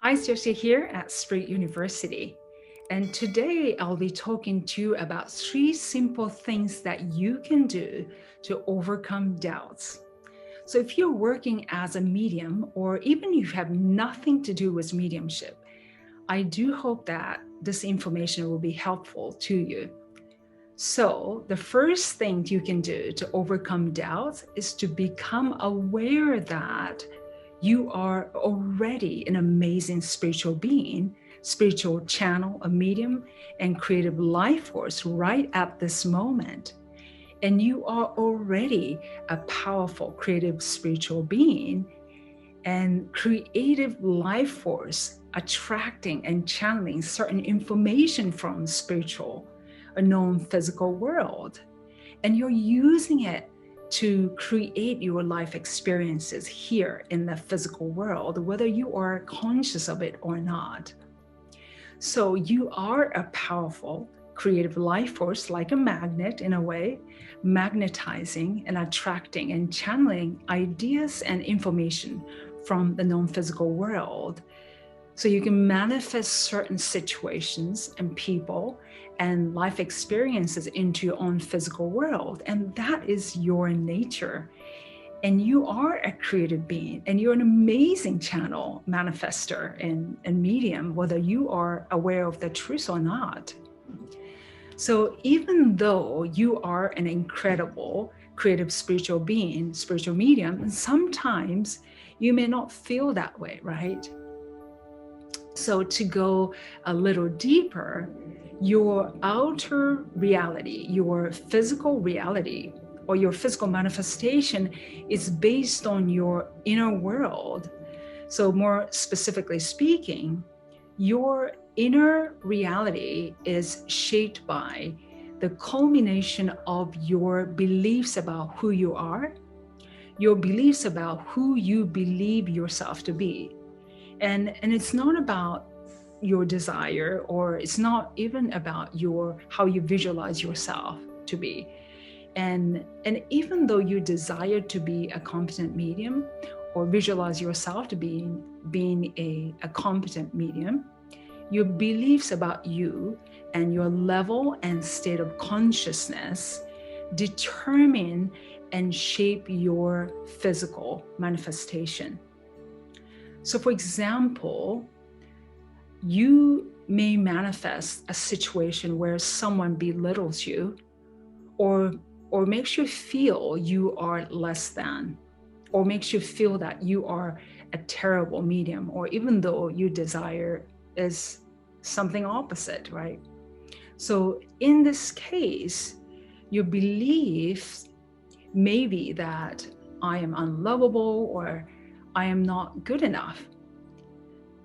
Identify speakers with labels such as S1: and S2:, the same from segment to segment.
S1: Hi, it's Yoshie here at Spirit University. And today I'll be talking to you about 3 simple things that you can do to overcome doubts. So if you're working as a medium, or even if you have nothing to do with mediumship, I do hope that this information will be helpful to you. So the first thing you can do to overcome doubts is to become aware that you are already an amazing spiritual being, spiritual channel, a medium, and creative life force right at this moment. And you are already a powerful, creative spiritual being and creative life force, attracting and channeling certain information from spiritual, a known physical world. And you're using it to create your life experiences here in the physical world, whether you are conscious of it or not. So you are a powerful creative life force, like a magnet in a way, magnetizing and attracting and channeling ideas and information from the non-physical world. So you can manifest certain situations and people and life experiences into your own physical world. And that is your nature. And you are a creative being, and you're an amazing channel manifester and medium, whether you are aware of the truth or not. So even though you are an incredible creative spiritual being, spiritual medium, and sometimes you may not feel that way, right? So to go a little deeper, your outer reality, your physical reality, or your physical manifestation is based on your inner world. So more specifically speaking, your inner reality is shaped by the culmination of your beliefs about who you are, your beliefs about who you believe yourself to be. And it's not about your desire, or it's not even about how you visualize yourself to be. And even though you desire to be a competent medium, or visualize yourself to being a competent medium, your beliefs about you and your level and state of consciousness determine and shape your physical manifestation. So for example, you may manifest a situation where someone belittles you or makes you feel you are less than, or makes you feel that you are a terrible medium, or even though your desire is something opposite, right? So in this case, your beliefs may be that I am unlovable, or I am not good enough.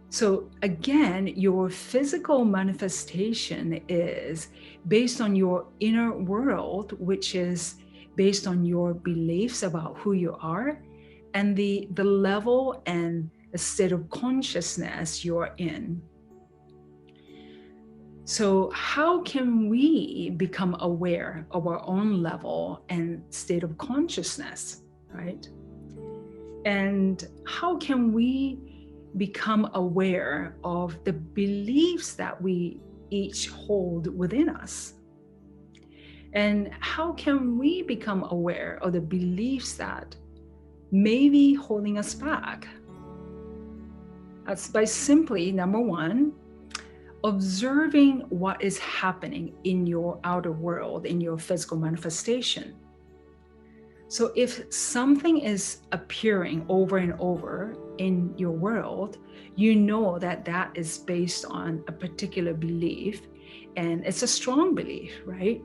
S1: So again, your physical manifestation is based on your inner world, which is based on your beliefs about who you are and the level and the state of consciousness you're in. So how can we become aware of our own level and state of consciousness, right? And how can we become aware of the beliefs that we each hold within us? And how can we become aware of the beliefs that may be holding us back? That's by simply, number one, observing what is happening in your outer world, in your physical manifestation. So if something is appearing over and over in your world, you know that that is based on a particular belief, and it's a strong belief, right?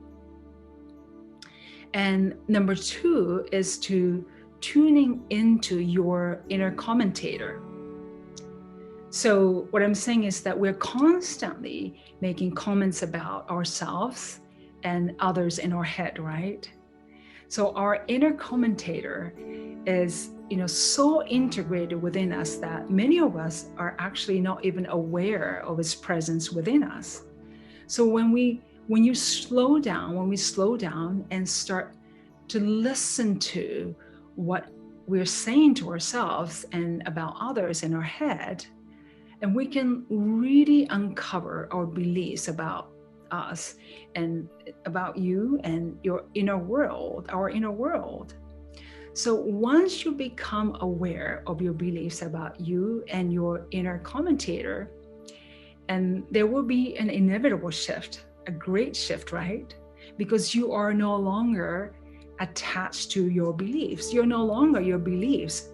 S1: And number two is to tuning into your inner commentator. So what I'm saying is that we're constantly making comments about ourselves and others in our head, right? So our inner commentator is, so integrated within us that many of us are actually not even aware of its presence within us. So when we slow down and start to listen to what we're saying to ourselves and about others in our head, And we can really uncover our beliefs about us and about you and your inner world, our inner world. So once you become aware of your beliefs about you and your inner commentator, and there will be an inevitable shift, a great shift, right? Because you are no longer attached to your beliefs. You're no longer your beliefs,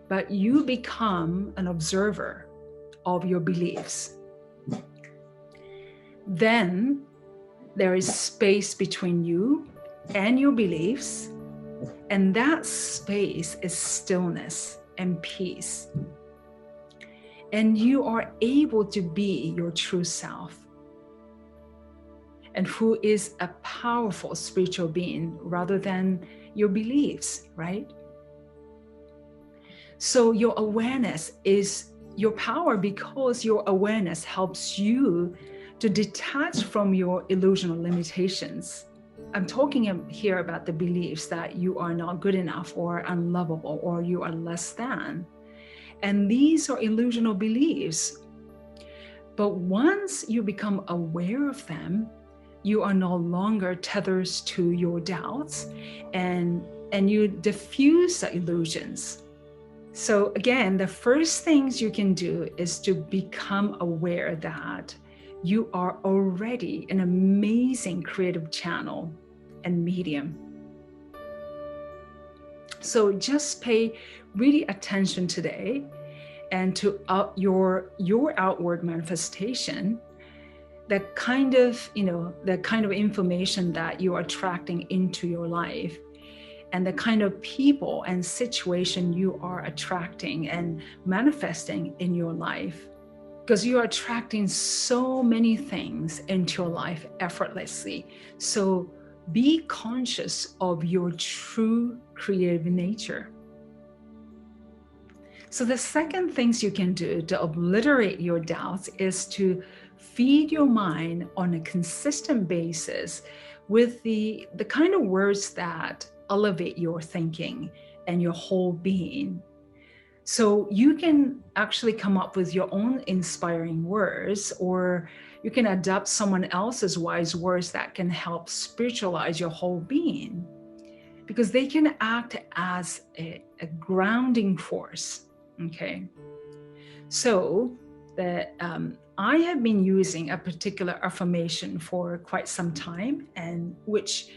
S1: but you become an observer of your beliefs. Then there is space between you and your beliefs, and that space is stillness and peace. And you are able to be your true self, and who is a powerful spiritual being rather than your beliefs, right? So your awareness is your power, because your awareness helps you to detach from your illusional limitations. I'm talking here about the beliefs that you are not good enough or unlovable or you are less than. And these are illusional beliefs. But once you become aware of them, you are no longer tethered to your doubts, and you diffuse the illusions. So again, the first things you can do is to become aware that you are already an amazing creative channel and medium. So just pay really attention today and to your outward manifestation, the kind of information that you are attracting into your life, and the kind of people and situation you are attracting and manifesting in your life. Because you are attracting so many things into your life effortlessly. So be conscious of your true creative nature. So the second things you can do to obliterate your doubts is to feed your mind on a consistent basis with the kind of words that elevate your thinking and your whole being. So you can actually come up with your own inspiring words, or you can adopt someone else's wise words that can help spiritualize your whole being, because they can act as a grounding force. Okay. So I have been using a particular affirmation for quite some time, and which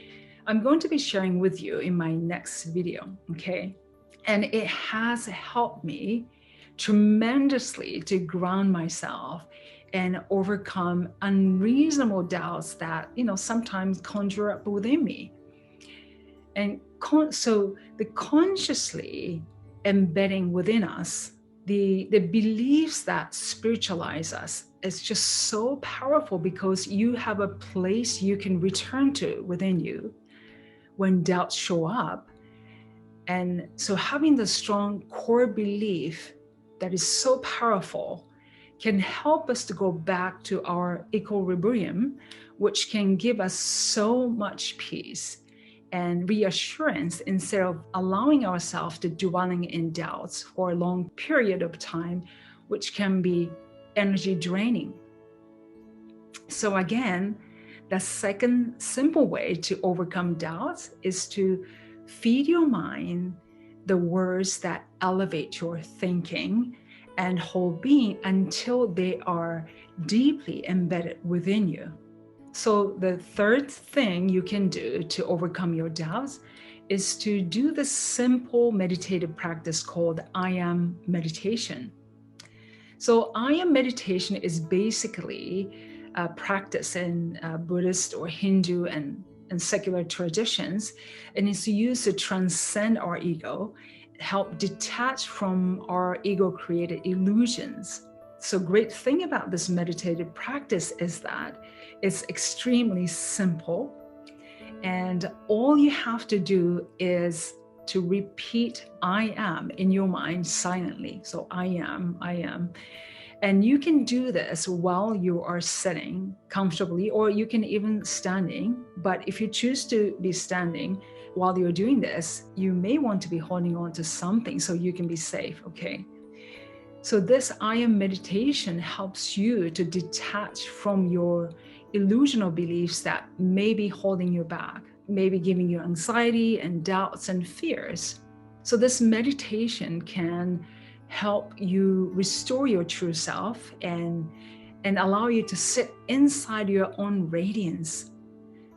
S1: I'm going to be sharing with you in my next video, okay? And it has helped me tremendously to ground myself and overcome unreasonable doubts that, sometimes conjure up within me. And so the consciously embedding within us the beliefs that spiritualize us is just so powerful, because you have a place you can return to within you when doubts show up. And so having the strong core belief that is so powerful can help us to go back to our equilibrium, which can give us so much peace and reassurance, instead of allowing ourselves to dwelling in doubts for a long period of time, which can be energy draining. So again, the second simple way to overcome doubts is to feed your mind the words that elevate your thinking and whole being until they are deeply embedded within you. So the third thing you can do to overcome your doubts is to do the simple meditative practice called I Am meditation. So I Am meditation is basically a practice in Buddhist or Hindu and secular traditions, and it's used to transcend our ego, help detach from our ego-created illusions. So great thing about this meditative practice is that it's extremely simple, and all you have to do is to repeat I am in your mind silently. So I am. And you can do this while you are sitting comfortably, or you can even standing. But if you choose to be standing while you're doing this, you may want to be holding on to something so you can be safe, okay? So this I am meditation helps you to detach from your illusional beliefs that may be holding you back, maybe giving you anxiety and doubts and fears. So this meditation can help you restore your true self and allow you to sit inside your own radiance.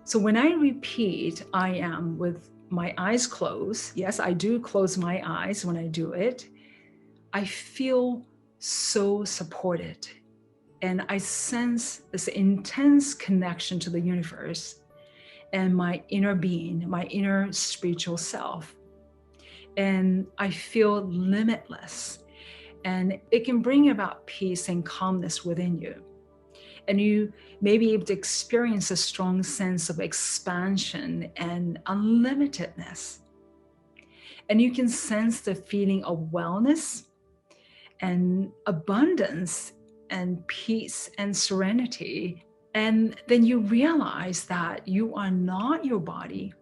S1: So when I repeat I am with my eyes closed, yes, I do close my eyes when I do it, I feel so supported. And I sense this intense connection to the universe and my inner being, my inner spiritual self. And I feel limitless. And it can bring about peace and calmness within you. And you may be able to experience a strong sense of expansion and unlimitedness. And you can sense the feeling of wellness and abundance and peace and serenity. And then you realize that you are not your body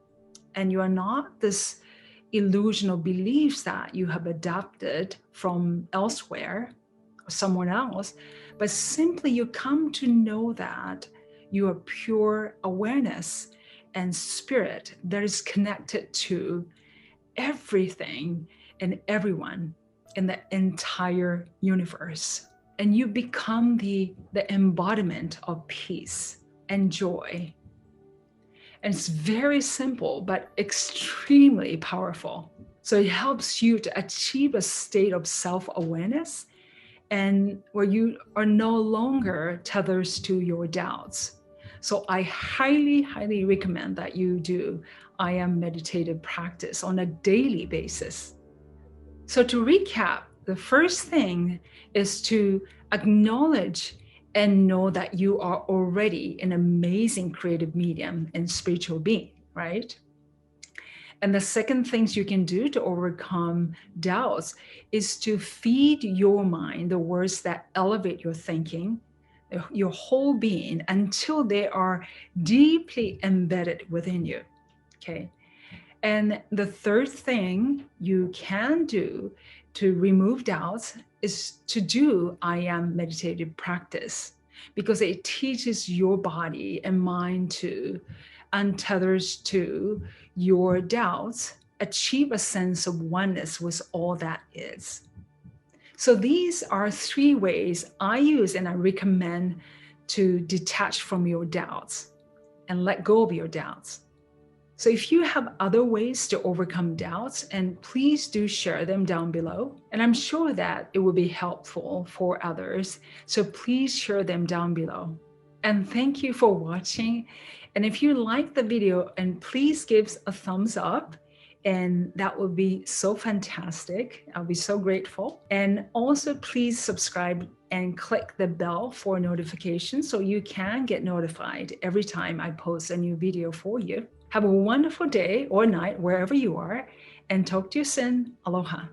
S1: and you are not this illusional beliefs that you have adopted from elsewhere or someone else, but simply you come to know that you are pure awareness and spirit that is connected to everything and everyone in the entire universe. And you become the embodiment of peace and joy. And it's very simple, but extremely powerful. So it helps you to achieve a state of self-awareness and where you are no longer tethered to your doubts. So I highly, highly recommend that you do I am meditative practice on a daily basis. So to recap, the first thing is to acknowledge and know that you are already an amazing creative medium and spiritual being, right? And the second things you can do to overcome doubts is to feed your mind the words that elevate your thinking, your whole being, until they are deeply embedded within you, okay? And the third thing you can do to remove doubts is to do I am meditative practice, because it teaches your body and mind to untethers to your doubts, achieve a sense of oneness with all that is. So these are 3 ways I use and I recommend to detach from your doubts and let go of your doubts. So if you have other ways to overcome doubts, and please do share them down below. And I'm sure that it will be helpful for others. So please share them down below. And thank you for watching. And if you like the video, and please give a thumbs up, and that would be so fantastic. I'll be so grateful. And also please subscribe and click the bell for notifications so you can get notified every time I post a new video for you. Have a wonderful day or night wherever you are, and talk to you soon. Aloha.